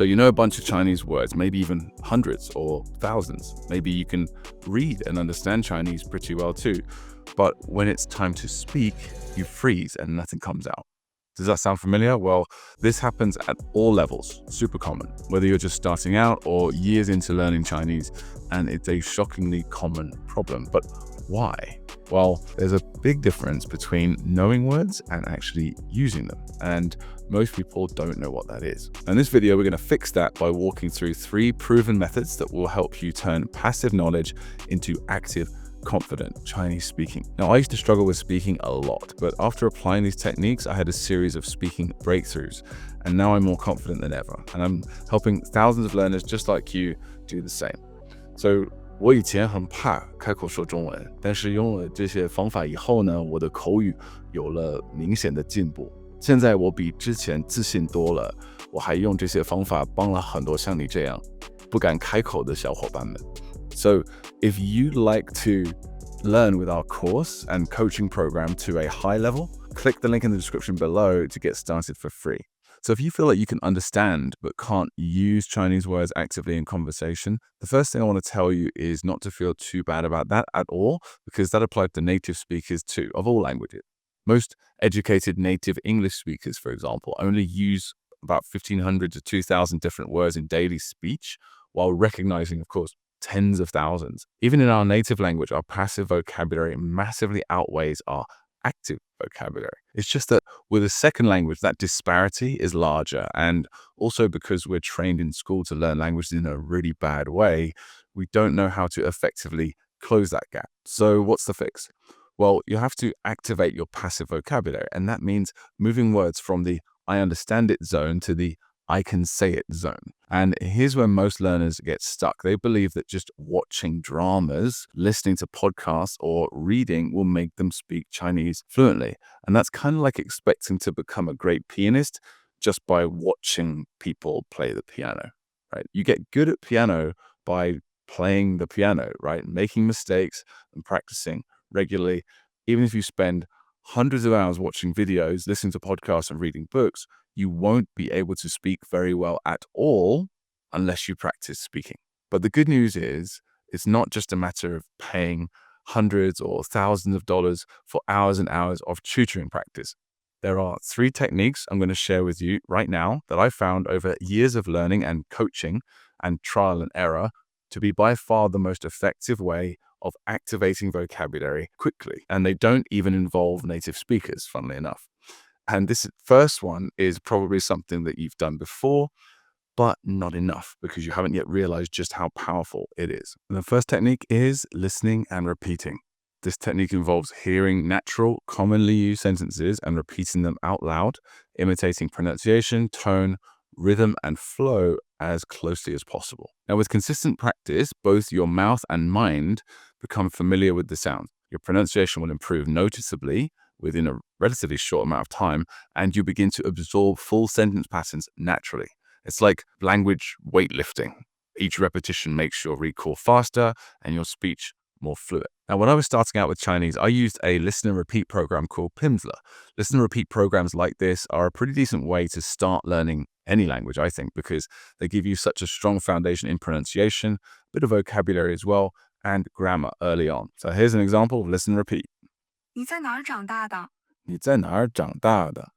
So you know a bunch of Chinese words, maybe even hundreds or thousands. Maybe you can read and understand Chinese pretty well too. But when it's time to speak, you freeze and nothing comes out. Does that sound familiar? Well, this happens at all levels, super common, whether you're just starting out or years into learning Chinese, and it's a shockingly common problem. But why? Well, there's a big difference between knowing words and actually using them, and most people don't know what that is. In this video, we're going to fix that by walking through 3 proven methods that will help you turn passive knowledge into active confident Chinese speaking. Now, I used to struggle with speaking a lot, but after applying these techniques, I had a series of speaking breakthroughs, and now I'm more confident than ever, and I'm helping thousands of learners just like you do the same. So 我以前很怕开口说中文，但是用了这些方法以后呢，我的口语有了明显的进步。现在我比之前自信多了，我还用这些方法帮了很多像你这样不敢开口的小伙伴们。So if you'd like to learn with our course and coaching program to a high level, click the link in the description below to get started for free. So if you feel like you can understand but can't use Chinese words actively in conversation, the first thing I want to tell you is not to feel too bad about that at all, because that applies to native speakers too, of all languages. Most educated native English speakers, for example, only use about 1,500 to 2,000 different words in daily speech, while recognizing, of course, tens of thousands. Even in our native language, our passive vocabulary massively outweighs our active vocabulary. It's just that with a second language, that disparity is larger. And also because we're trained in school to learn languages in a really bad way, we don't know how to effectively close that gap. So what's the fix? Well, you have to activate your passive vocabulary. And that means moving words from the I understand it zone to the I can say it zone. And here's where most learners get stuck. They believe that just watching dramas, listening to podcasts, or reading will make them speak Chinese fluently. And that's kind of like expecting to become a great pianist just by watching people play the piano, right? You get good at piano by playing the piano, right? Making mistakes and practicing regularly. Even if you spend hundreds of hours watching videos, listening to podcasts, and reading books, you won't be able to speak very well at all unless you practice speaking. But the good news is, it's not just a matter of paying hundreds or thousands of dollars for hours and hours of tutoring practice. There are 3 techniques I'm going to share with you right now that I found over years of learning and coaching and trial and error to be by far the most effective way of activating vocabulary quickly. And they don't even involve native speakers, funnily enough. And this first one is probably something that you've done before, but not enough because you haven't yet realized just how powerful it is. And the first technique is listening and repeating. This technique involves hearing natural, commonly used sentences and repeating them out loud, imitating pronunciation, tone, rhythm, and flow as closely as possible. Now, with consistent practice, both your mouth and mind become familiar with the sound. Your pronunciation will improve noticeably within a relatively short amount of time, and you begin to absorb full sentence patterns naturally. It's like language weightlifting. Each repetition makes your recall faster and your speech more fluent. Now, when I was starting out with Chinese, I used a listen and repeat program called Pimsleur. Listen and repeat programs like this are a pretty decent way to start learning any language, I think, because they give you such a strong foundation in pronunciation, a bit of vocabulary as well, and grammar early on. So here's an example of listen and repeat. 你在哪儿长大的？你在哪儿长大的？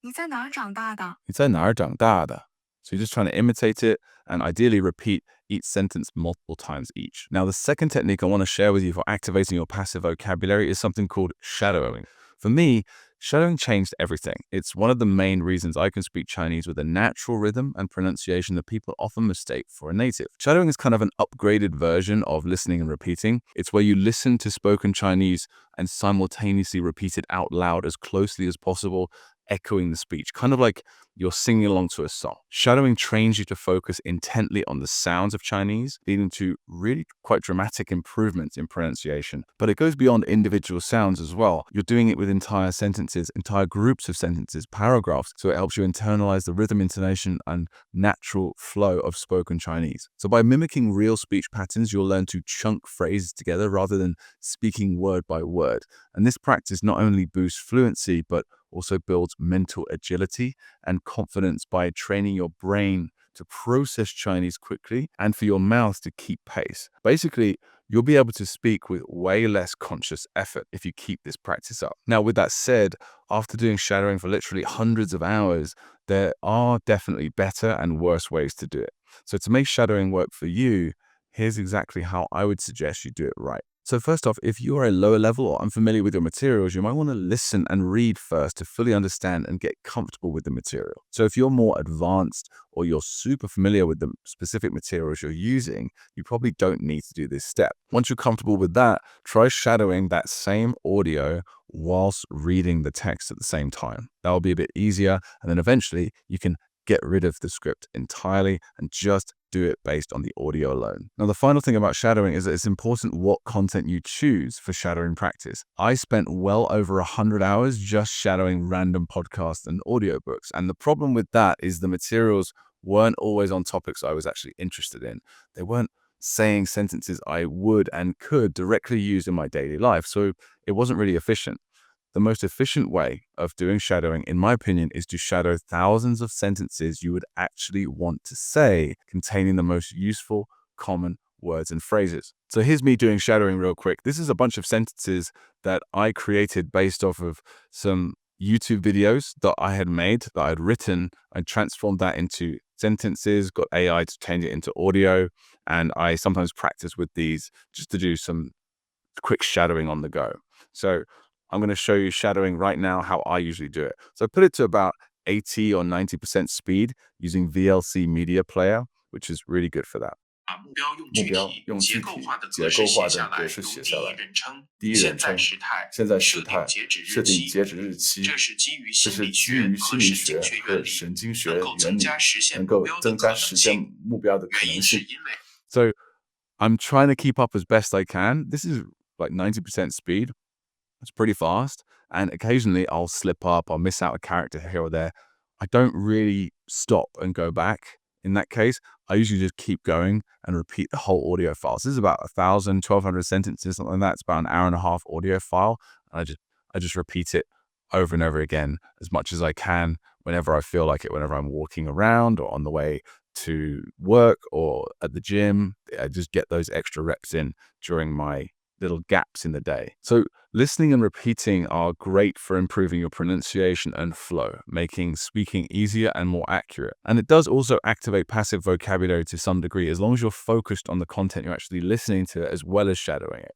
你在哪儿长大的？你在哪儿长大的? So you're just trying to imitate it and ideally repeat each sentence multiple times each. Now, the second technique I want to share with you for activating your passive vocabulary is something called shadowing. For me, shadowing changed everything. It's one of the main reasons I can speak Chinese with a natural rhythm and pronunciation that people often mistake for a native. Shadowing is kind of an upgraded version of listening and repeating. It's where you listen to spoken Chinese and simultaneously repeat it out loud as closely as possible, echoing the speech, kind of like you're singing along to a song. Shadowing trains you to focus intently on the sounds of Chinese, leading to really quite dramatic improvements in pronunciation. But it goes beyond individual sounds as well. You're doing it with entire sentences, entire groups of sentences, paragraphs, so it helps you internalize the rhythm, intonation, and natural flow of spoken Chinese. So by mimicking real speech patterns, you'll learn to chunk phrases together rather than speaking word by word. And this practice not only boosts fluency, but also builds mental agility and confidence by training your brain to process Chinese quickly and for your mouth to keep pace. Basically, you'll be able to speak with way less conscious effort if you keep this practice up. Now, with that said, after doing shadowing for literally hundreds of hours, there are definitely better and worse ways to do it. So to make shadowing work for you, here's exactly how I would suggest you do it right. So first off, if you are a lower level or unfamiliar with your materials, you might want to listen and read first to fully understand and get comfortable with the material. So if you're more advanced or you're super familiar with the specific materials you're using, you probably don't need to do this step. Once you're comfortable with that, try shadowing that same audio whilst reading the text at the same time. That'll be a bit easier, and then eventually you can get rid of the script entirely and just do it based on the audio alone. Now, the final thing about shadowing is that it's important what content you choose for shadowing practice. I spent well over 100 hours just shadowing random podcasts and audiobooks. And the problem with that is the materials weren't always on topics I was actually interested in. They weren't saying sentences I would and could directly use in my daily life. So it wasn't really efficient. The most efficient way of doing shadowing, in my opinion, is to shadow thousands of sentences you would actually want to say, containing the most useful, common words and phrases. So here's me doing shadowing real quick. This is a bunch of sentences that I created based off of some YouTube videos that I had made, that I had written. I transformed that into sentences, got AI to change it into audio, and I sometimes practice with these just to do some quick shadowing on the go. So I'm going to show you shadowing right now, how I usually do it. So I put it to about 80 or 90% speed using VLC Media Player, which is really good for that. 目标用具目标体、用具体结构化的结格式构化的写下来，格式如写下来。第一人称。第一人称。现在时设定态，截止设定截止日期。日期。这是基于这是心理基于心理学和神学经学和原理，神经学能够增原理加实现能够目标的增可能加实现性。目标的可原因能性。是因为 So I'm trying to keep up as best I can. This is like 90% speed. It's pretty fast. And occasionally I'll slip up, I'll miss out a character here or there. I don't really stop and go back. In that case, I usually just keep going and repeat the whole audio file. So this is about 1,000, 1,200 sentences, something like that. It's about an hour and a half audio file. And I just repeat it over and over again as much as I can whenever I feel like it, whenever I'm walking around or on the way to work or at the gym. I just get those extra reps in during my little gaps in the day. So listening and repeating are great for improving your pronunciation and flow, making speaking easier and more accurate. And it does also activate passive vocabulary to some degree, as long as you're focused on the content you're actually listening to as well as shadowing it.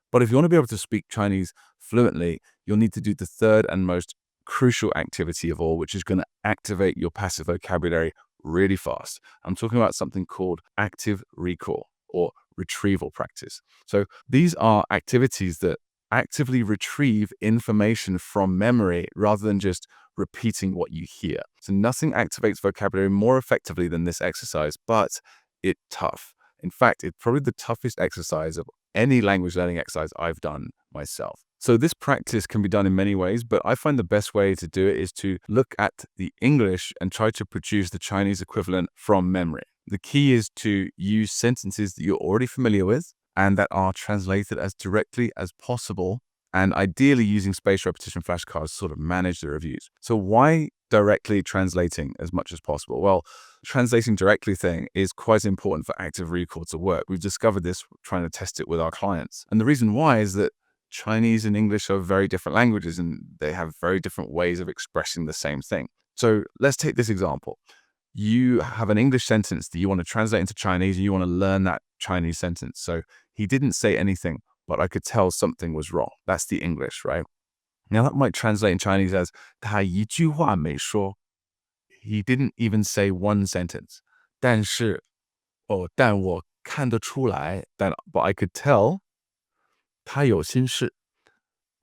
But if you want to be able to speak Chinese fluently, you'll need to do the third and most crucial activity of all, which is going to activate your passive vocabulary really fast. I'm talking about something called active recall or retrieval practice. So these are activities that actively retrieve information from memory rather than just repeating what you hear. So nothing activates vocabulary more effectively than this exercise, but it's tough. In fact, it's probably the toughest exercise of any language learning exercise I've done myself. So this practice can be done in many ways, but I find the best way to do it is to look at the English and try to produce the Chinese equivalent from memory. The key is to use sentences that you're already familiar with and that are translated as directly as possible, and ideally using spaced repetition flashcards to sort of manage the reviews. So why directly translating as much as possible? Well, translating directly thing is quite important for active recall to work. We've discovered this trying to test it with our clients. And the reason why is that Chinese and English are very different languages and they have very different ways of expressing the same thing. So let's take this example. You have an English sentence that you want to translate into Chinese and you want to learn that Chinese sentence. So he didn't say anything, but I could tell something was wrong. That's the English, right? Now that might translate in Chinese as 他一句话没说. He didn't even say one sentence. 但我看得出来, but I could tell 他有心事.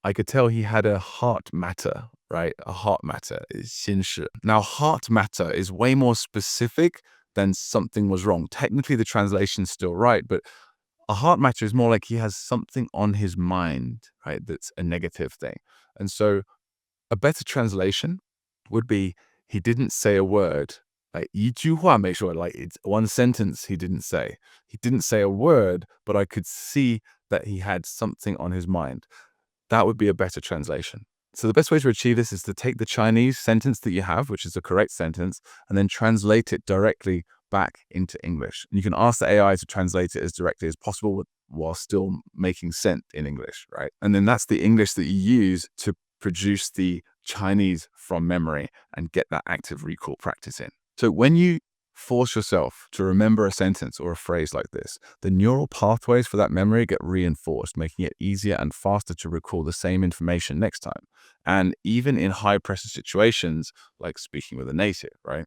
I could tell he had a heart matter, right? A heart matter is 心事. Now, heart matter is way more specific than something was wrong. Technically, the translation's still right, but a heart matter is more like he has something on his mind, right? That's a negative thing. And so a better translation would be he didn't say a word. Like 一句话没说, like it's one sentence he didn't say. He didn't say a word, but I could see that he had something on his mind. That would be a better translation. So the best way to achieve this is to take the Chinese sentence that you have, which is the correct sentence, and then translate it directly back into English. And you can ask the AI to translate it as directly as possible while still making sense in English, right? And then that's the English that you use to produce the Chinese from memory and get that active recall practice in. So when you force yourself to remember a sentence or a phrase like this, the neural pathways for that memory get reinforced, making it easier and faster to recall the same information next time. And even in high pressure situations, like speaking with a native, right?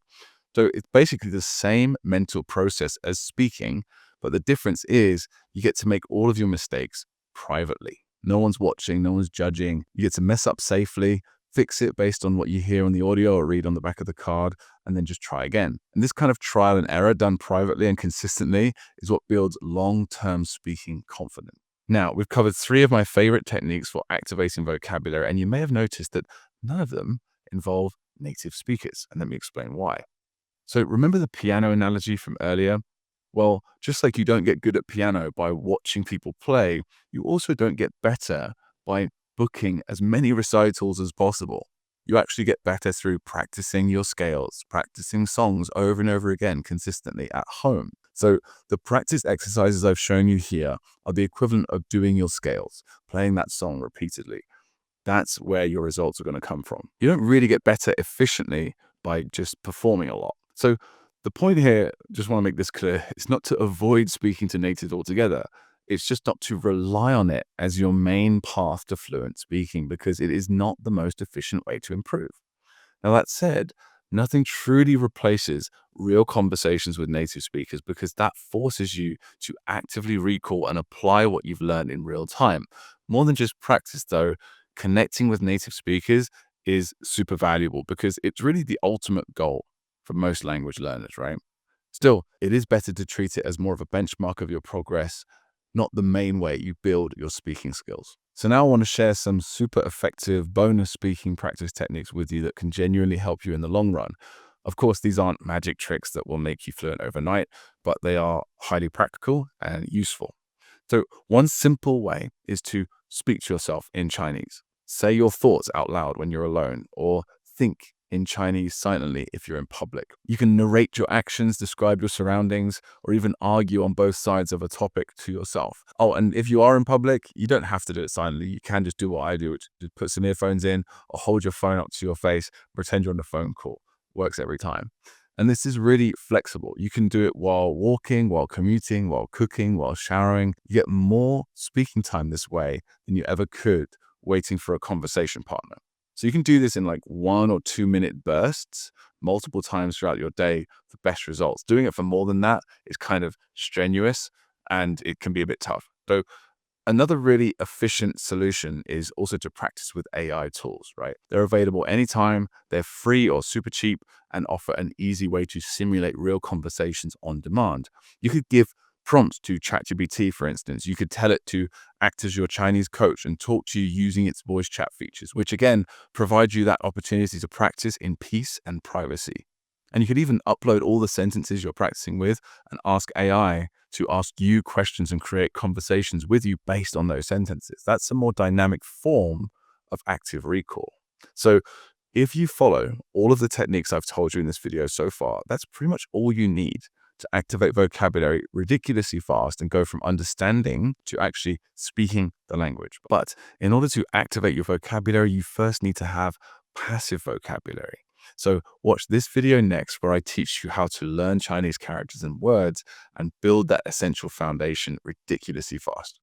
So it's basically the same mental process as speaking, but the difference is you get to make all of your mistakes privately. No one's watching, no one's judging. You get to mess up safely, fix it based on what you hear on the audio or read on the back of the card, and then just try again. And this kind of trial and error done privately and consistently is what builds long-term speaking confidence. Now, we've covered 3 of my favorite techniques for activating vocabulary, and you may have noticed that none of them involve native speakers. And let me explain why. So remember the piano analogy from earlier? Well, just like you don't get good at piano by watching people play, you also don't get better by booking as many recitals as possible. You actually get better through practicing your scales, practicing songs over and over again consistently at home. So the practice exercises I've shown you here are the equivalent of doing your scales, playing that song repeatedly. That's where your results are going to come from. You don't really get better efficiently by just performing a lot. So the point here, just want to make this clear, it's not to avoid speaking to natives altogether. It's just not to rely on it as your main path to fluent speaking because it is not the most efficient way to improve. Now, that said, nothing truly replaces real conversations with native speakers because that forces you to actively recall and apply what you've learned in real time. More than just practice, though, connecting with native speakers is super valuable because it's really the ultimate goal for most language learners, right? Still, it is better to treat it as more of a benchmark of your progress, not the main way you build your speaking skills. So now I want to share some super effective bonus speaking practice techniques with you that can genuinely help you in the long run. Of course, these aren't magic tricks that will make you fluent overnight, but they are highly practical and useful. So one simple way is to speak to yourself in Chinese. Say your thoughts out loud when you're alone, or think in Chinese silently if you're in public. You can narrate your actions, describe your surroundings, or even argue on both sides of a topic to yourself. Oh, and if you are in public, you don't have to do it silently. You can just do what I do, which is put some earphones in or hold your phone up to your face, pretend you're on a phone call. Works every time. And this is really flexible. You can do it while walking, while commuting, while cooking, while showering. You get more speaking time this way than you ever could waiting for a conversation partner. So you can do this in like 1 or 2 minute bursts, multiple times throughout your day for best results. Doing it for more than that is kind of strenuous and it can be a bit tough. So another really efficient solution is also to practice with AI tools, right? They're available anytime, they're free or super cheap, and offer an easy way to simulate real conversations on demand. You could give prompts to ChatGPT, for instance. You could tell it to act as your Chinese coach and talk to you using its voice chat features, which again, provide you that opportunity to practice in peace and privacy. And you could even upload all the sentences you're practicing with and ask AI to ask you questions and create conversations with you based on those sentences. That's a more dynamic form of active recall. So if you follow all of the techniques I've told you in this video so far, that's pretty much all you need to activate vocabulary ridiculously fast and go from understanding to actually speaking the language. But in order to activate your vocabulary, you first need to have passive vocabulary. So watch this video next where I teach you how to learn Chinese characters and words and build that essential foundation ridiculously fast.